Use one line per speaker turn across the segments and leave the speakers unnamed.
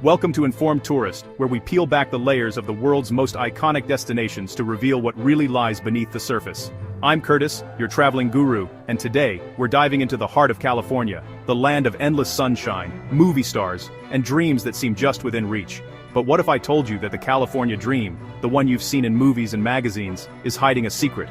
Welcome to Informed Tourist, where we peel back the layers of the world's most iconic destinations to reveal what really lies beneath the surface. I'm Curtis, your traveling guru, and today, we're diving into the heart of California, the land of endless sunshine, movie stars, and dreams that seem just within reach. But what if I told you that the California dream, the one you've seen in movies and magazines, is hiding a secret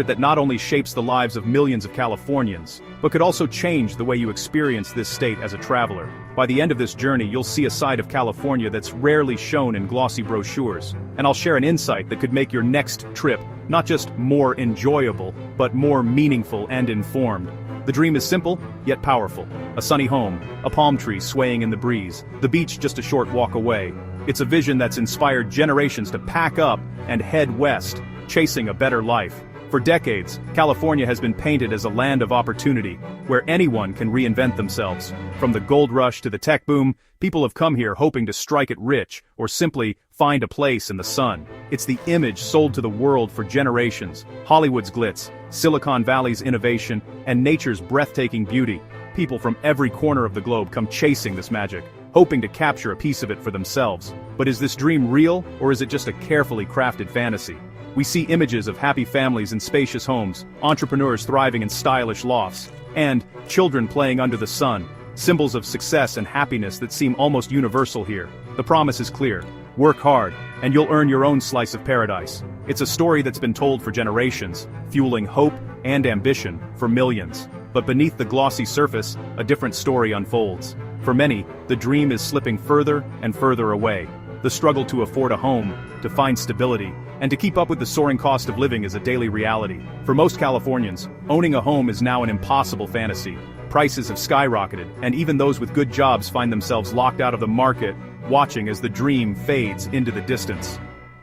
that not only shapes the lives of millions of Californians, but could also change the way you experience this state as a traveler. By the end of this journey, you'll see a side of California that's rarely shown in glossy brochures, and I'll share an insight that could make your next trip not just more enjoyable, but more meaningful and informed. The dream is simple, yet powerful. A sunny home, a palm tree swaying in the breeze, the beach just a short walk away. It's a vision that's inspired generations to pack up and head west, chasing a better life. For decades, California has been painted as a land of opportunity, where anyone can reinvent themselves. From the gold rush to the tech boom, people have come here hoping to strike it rich, or simply find a place in the sun. It's the image sold to the world for generations: Hollywood's glitz, Silicon Valley's innovation, and nature's breathtaking beauty. People from every corner of the globe come chasing this magic, hoping to capture a piece of it for themselves. But is this dream real, or is it just a carefully crafted fantasy? We see images of happy families in spacious homes, entrepreneurs thriving in stylish lofts, and children playing under the sun, symbols of success and happiness that seem almost universal here. The promise is clear: work hard, and you'll earn your own slice of paradise. It's a story that's been told for generations, fueling hope and ambition for millions. But beneath the glossy surface, a different story unfolds. For many, the dream is slipping further and further away. The struggle to afford a home, to find stability, and to keep up with the soaring cost of living is a daily reality. For most Californians, owning a home is now an impossible fantasy. Prices have skyrocketed, and even those with good jobs find themselves locked out of the market, watching as the dream fades into the distance.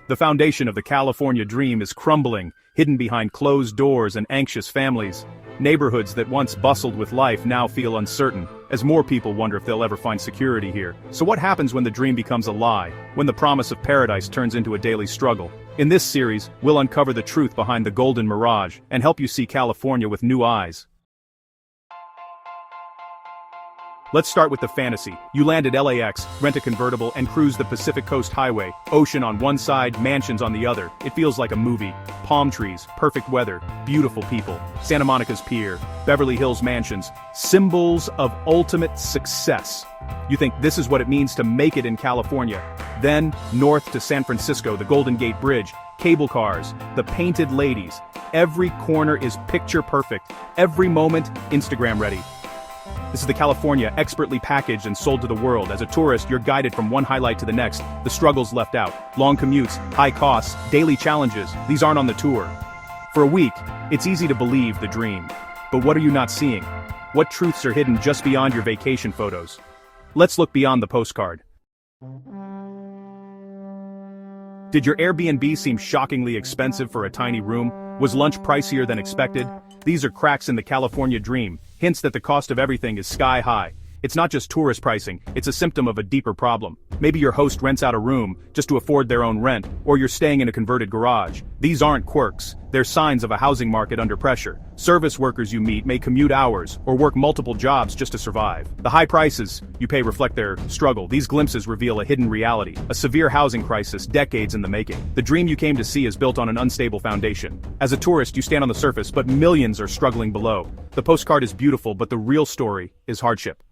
The foundation of the California dream is crumbling, hidden behind closed doors and anxious families. Neighborhoods that once bustled with life now feel uncertain, as more people wonder if they'll ever find security here. So what happens when the dream becomes a lie, when the promise of paradise turns into a daily struggle? In this series, we'll uncover the truth behind the golden mirage, and help you see California with new eyes. Let's start with the fantasy. You land at LAX, rent a convertible, and cruise the Pacific Coast Highway. Ocean on one side, mansions on the other. It feels like a movie. Palm trees, perfect weather, beautiful people. Santa Monica's Pier, Beverly Hills mansions, symbols of ultimate success. You think this is what it means to make it in California. Then, north to San Francisco, the Golden Gate Bridge, cable cars, the painted ladies. Every corner is picture perfect. Every moment, Instagram ready. This is the California expertly packaged and sold to the world. As a tourist, you're guided from one highlight to the next. The struggles left out. Long commutes, high costs, daily challenges. These aren't on the tour. For a week, it's easy to believe the dream. But what are you not seeing? What truths are hidden just beyond your vacation photos? Let's look beyond the postcard. Did your Airbnb seem shockingly expensive for a tiny room? Was lunch pricier than expected? These are cracks in the California dream, hints that the cost of everything is sky high. It's not just tourist pricing, it's a symptom of a deeper problem. Maybe your host rents out a room just to afford their own rent, or you're staying in a converted garage. These aren't quirks, they're signs of a housing market under pressure. Service workers you meet may commute hours, or work multiple jobs just to survive. The high prices you pay reflect their struggle. These glimpses reveal a hidden reality, a severe housing crisis decades in the making. The dream you came to see is built on an unstable foundation. As a tourist, you stand on the surface, but millions are struggling below. The postcard is beautiful, but the real story is hardship.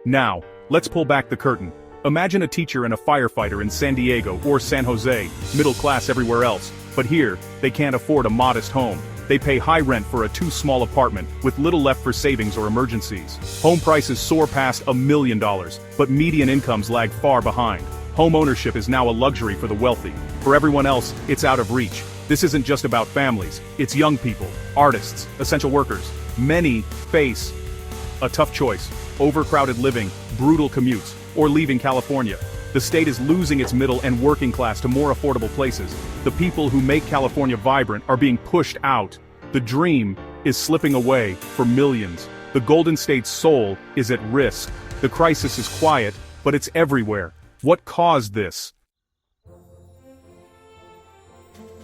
Now, let's pull back the curtain. Imagine a teacher and a firefighter in San Diego or San Jose, middle class everywhere else. But here, they can't afford a modest home. They pay high rent for a too-small apartment, with little left for savings or emergencies. Home prices soar past $1 million, but median incomes lag far behind. Home ownership is now a luxury for the wealthy. For everyone else, it's out of reach. This isn't just about families, it's young people, artists, essential workers. Many face a tough choice: overcrowded living, brutal commutes, or leaving California. The state is losing its middle and working class to more affordable places. The people who make California vibrant are being pushed out. The dream is slipping away for millions. The Golden State's soul is at risk. The crisis is quiet, but it's everywhere. What caused this?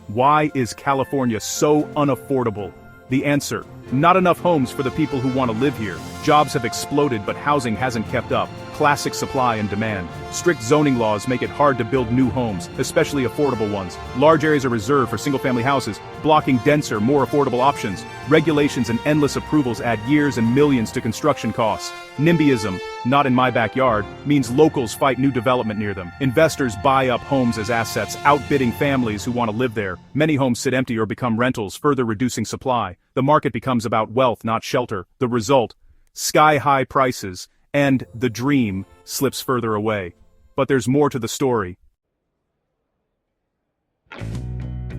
Why is California so unaffordable? The answer: not enough homes for the people who want to live here. Jobs have exploded but housing hasn't kept up. Classic supply and demand. Strict zoning laws make it hard to build new homes, especially affordable ones. Large areas are reserved for single-family houses, blocking denser, more affordable options. Regulations and endless approvals add years and millions to construction costs. NIMBYism, not in my backyard, means locals fight new development near them. Investors buy up homes as assets, outbidding families who want to live there. Many homes sit empty or become rentals, further reducing supply. The market becomes about wealth, not shelter. The result: sky-high prices, and the dream slips further away. But there's more to the story.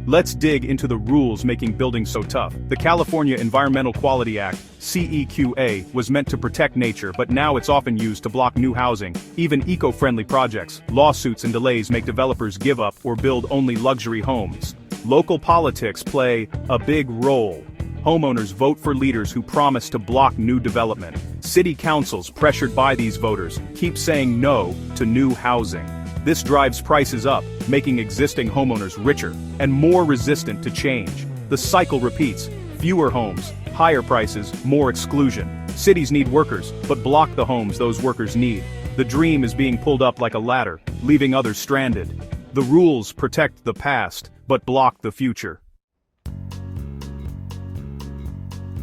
Let's dig into the rules making building so tough. The California Environmental Quality Act, CEQA, was meant to protect nature, but now it's often used to block new housing, even eco-friendly projects. Lawsuits and delays make developers give up or build only luxury homes. Local politics play a big role. Homeowners vote for leaders who promise to block new development. City councils, pressured by these voters, keep saying no to new housing. This drives prices up, making existing homeowners richer and more resistant to change. The cycle repeats: fewer homes, higher prices, more exclusion. Cities need workers, but block the homes those workers need. The dream is being pulled up like a ladder, leaving others stranded. The rules protect the past, but block the future.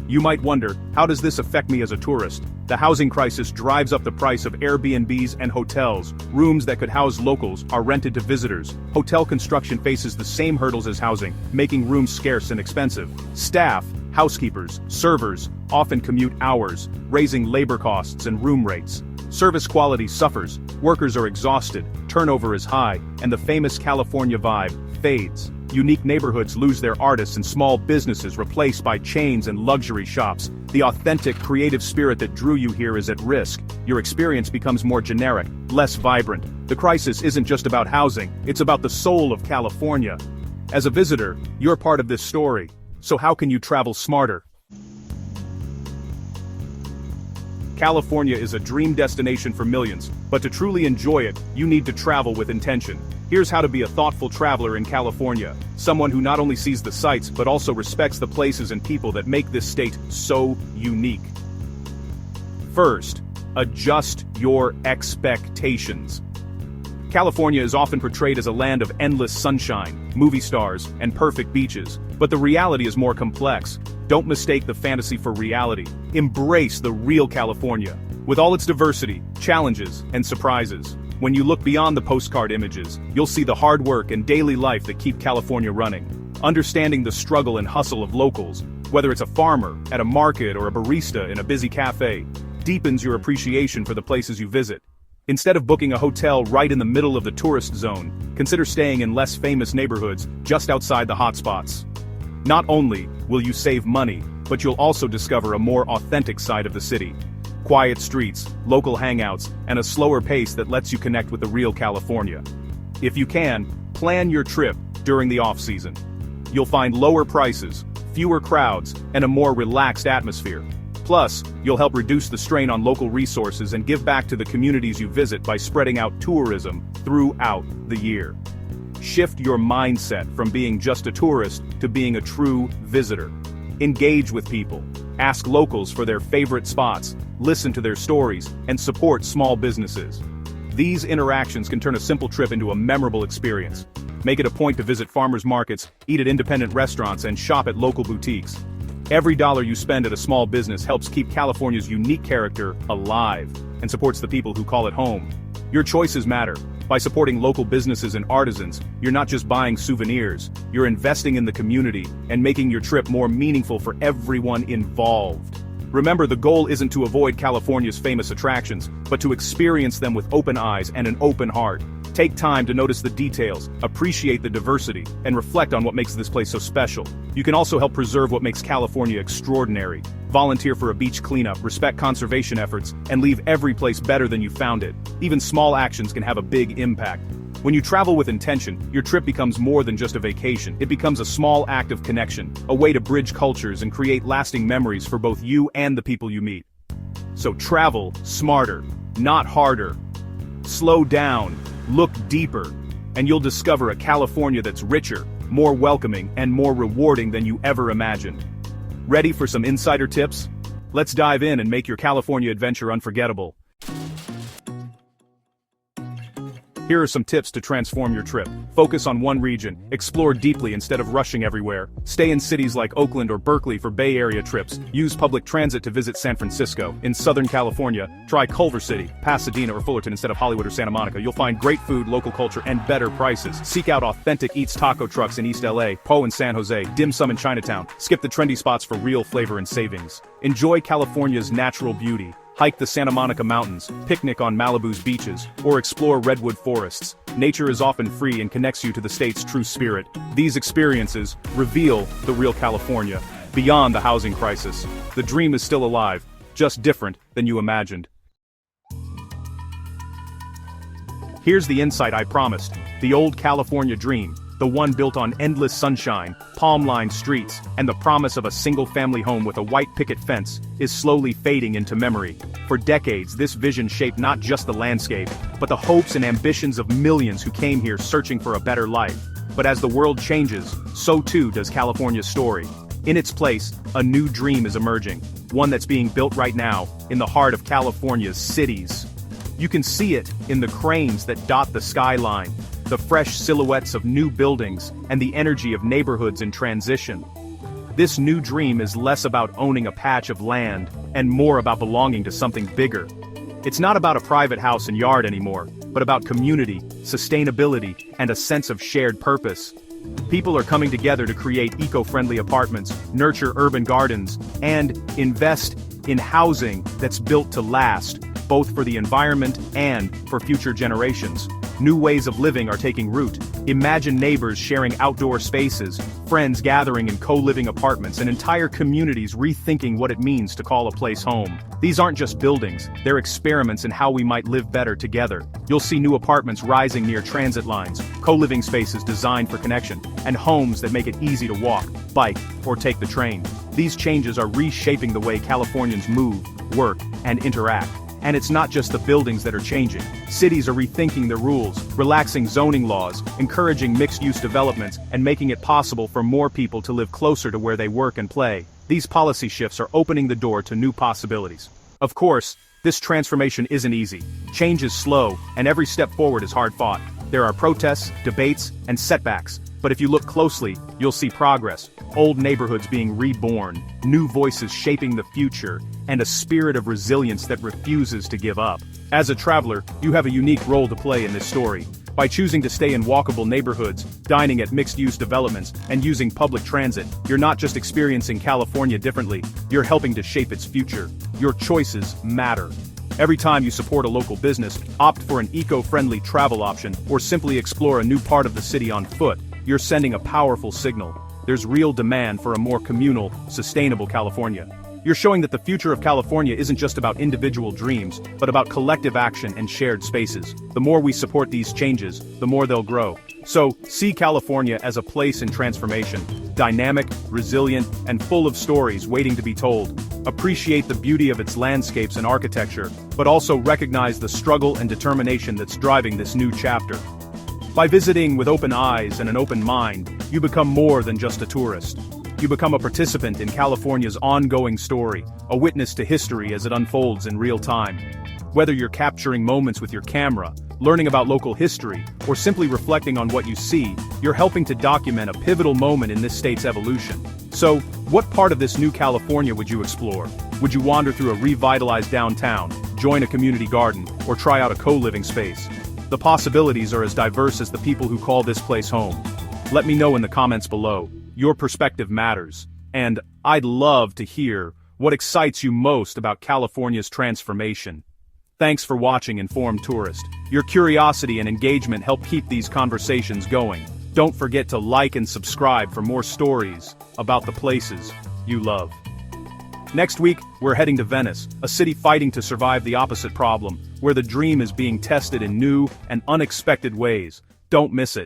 You might wonder, how does this affect me as a tourist? The housing crisis drives up the price of Airbnbs and hotels. Rooms that could house locals are rented to visitors. Hotel construction faces the same hurdles as housing, making rooms scarce and expensive. Staff, housekeepers, servers, often commute hours, raising labor costs and room rates. Service quality suffers, workers are exhausted, turnover is high, and the famous California vibe fades. Unique neighborhoods lose their artists and small businesses replaced by chains and luxury shops. The authentic, creative spirit that drew you here is at risk. Your experience becomes more generic, less vibrant. The crisis isn't just about housing, it's about the soul of California. As a visitor, you're part of this story. So how can you travel smarter? California is a dream destination for millions, but to truly enjoy it, you need to travel with intention. Here's how to be a thoughtful traveler in California. Someone who not only sees the sights, but also respects the places and people that make this state so unique. First, adjust your expectations. California is often portrayed as a land of endless sunshine, movie stars, and perfect beaches, but the reality is more complex. Don't mistake the fantasy for reality. Embrace the real California, with all its diversity, challenges, and surprises. When you look beyond the postcard images, you'll see the hard work and daily life that keep California running. Understanding the struggle and hustle of locals, whether it's a farmer, at a market, or a barista in a busy cafe, deepens your appreciation for the places you visit. Instead of booking a hotel right in the middle of the tourist zone, consider staying in less famous neighborhoods just outside the hotspots. Not only will you save money, but you'll also discover a more authentic side of the city. Quiet streets, local hangouts, and a slower pace that lets you connect with the real California. If you can, plan your trip during the off-season. You'll find lower prices, fewer crowds, and a more relaxed atmosphere. Plus, you'll help reduce the strain on local resources and give back to the communities you visit by spreading out tourism throughout the year. Shift your mindset from being just a tourist to being a true visitor. Engage with people. Ask locals for their favorite spots, listen to their stories, and support small businesses. These interactions can turn a simple trip into a memorable experience. Make it a point to visit farmers markets, eat at independent restaurants, and shop at local boutiques. Every dollar you spend at a small business helps keep California's unique character alive and supports the people who call it home. Your choices matter. By supporting local businesses and artisans, you're not just buying souvenirs, you're investing in the community and making your trip more meaningful for everyone involved. Remember, the goal isn't to avoid California's famous attractions, but to experience them with open eyes and an open heart. Take time to notice the details, appreciate the diversity, and reflect on what makes this place so special. You can also help preserve what makes California extraordinary. Volunteer for a beach cleanup, respect conservation efforts, and leave every place better than you found it. Even small actions can have a big impact. When you travel with intention, your trip becomes more than just a vacation. It becomes a small act of connection, a way to bridge cultures and create lasting memories for both you and the people you meet. So travel smarter, not harder. Slow down, look deeper, and you'll discover a California that's richer, more welcoming, and more rewarding than you ever imagined. Ready for some insider tips? Let's dive in and make your California adventure unforgettable. Here are some tips to transform your trip. Focus on one region, explore deeply instead of rushing everywhere. Stay in cities like Oakland or Berkeley for Bay Area trips. Use public transit to visit San Francisco. In Southern California, try Culver City, Pasadena or Fullerton instead of Hollywood or Santa Monica. You'll find great food, local culture, and better prices. Seek out authentic Eats taco trucks in East LA, Poe in San Jose, Dim Sum in Chinatown. Skip the trendy spots for real flavor and savings. Enjoy California's natural beauty. Hike the Santa Monica Mountains, picnic on Malibu's beaches, or explore redwood forests. Nature is often free and connects you to the state's true spirit. These experiences reveal the real California, beyond the housing crisis. The dream is still alive, just different than you imagined. Here's the insight I promised: the old California dream. The one built on endless sunshine, palm-lined streets, and the promise of a single-family home with a white picket fence, is slowly fading into memory. For decades, this vision shaped not just the landscape, but the hopes and ambitions of millions who came here searching for a better life. But as the world changes, so too does California's story. In its place, a new dream is emerging, one that's being built right now, in the heart of California's cities. You can see it in the cranes that dot the skyline, the fresh silhouettes of new buildings, and the energy of neighborhoods in transition. This new dream is less about owning a patch of land, and more about belonging to something bigger. It's not about a private house and yard anymore, but about community, sustainability, and a sense of shared purpose. People are coming together to create eco-friendly apartments, nurture urban gardens, and invest in housing that's built to last, both for the environment and for future generations. New ways of living are taking root. Imagine neighbors sharing outdoor spaces, friends gathering in co-living apartments, and entire communities rethinking what it means to call a place home. These aren't just buildings, they're experiments in how we might live better together. You'll see new apartments rising near transit lines, co-living spaces designed for connection, and homes that make it easy to walk, bike, or take the train. These changes are reshaping the way Californians move, work, and interact. And it's not just the buildings that are changing. Cities are rethinking their rules, relaxing zoning laws, encouraging mixed-use developments, and making it possible for more people to live closer to where they work and play. These policy shifts are opening the door to new possibilities. Of course, this transformation isn't easy. Change is slow, and every step forward is hard-fought. There are protests, debates, and setbacks. But if you look closely, you'll see progress. Old neighborhoods being reborn, new voices shaping the future, and a spirit of resilience that refuses to give up. As a traveler, you have a unique role to play in this story. By choosing to stay in walkable neighborhoods, dining at mixed-use developments, and using public transit, you're not just experiencing California differently, you're helping to shape its future. Your choices matter. Every time you support a local business, opt for an eco-friendly travel option, or simply explore a new part of the city on foot, you're sending a powerful signal. There's real demand for a more communal, sustainable California. You're showing that the future of California isn't just about individual dreams, but about collective action and shared spaces. The more we support these changes, the more they'll grow. So, see California as a place in transformation, dynamic, resilient, and full of stories waiting to be told. Appreciate the beauty of its landscapes and architecture, but also recognize the struggle and determination that's driving this new chapter. By visiting with open eyes and an open mind, you become more than just a tourist. You become a participant in California's ongoing story, a witness to history as it unfolds in real time. Whether you're capturing moments with your camera, learning about local history, or simply reflecting on what you see, you're helping to document a pivotal moment in this state's evolution. So, what part of this new California would you explore? Would you wander through a revitalized downtown, join a community garden, or try out a co-living space? The possibilities are as diverse as the people who call this place home. Let me know in the comments below. Your perspective matters, and I'd love to hear what excites you most about California's transformation. Thanks for watching Informed Tourist. Your curiosity and engagement help keep these conversations going. Don't forget to like and subscribe for more stories about the places you love. Next week, we're heading to Venice, a city fighting to survive the opposite problem, where the dream is being tested in new and unexpected ways. Don't miss it.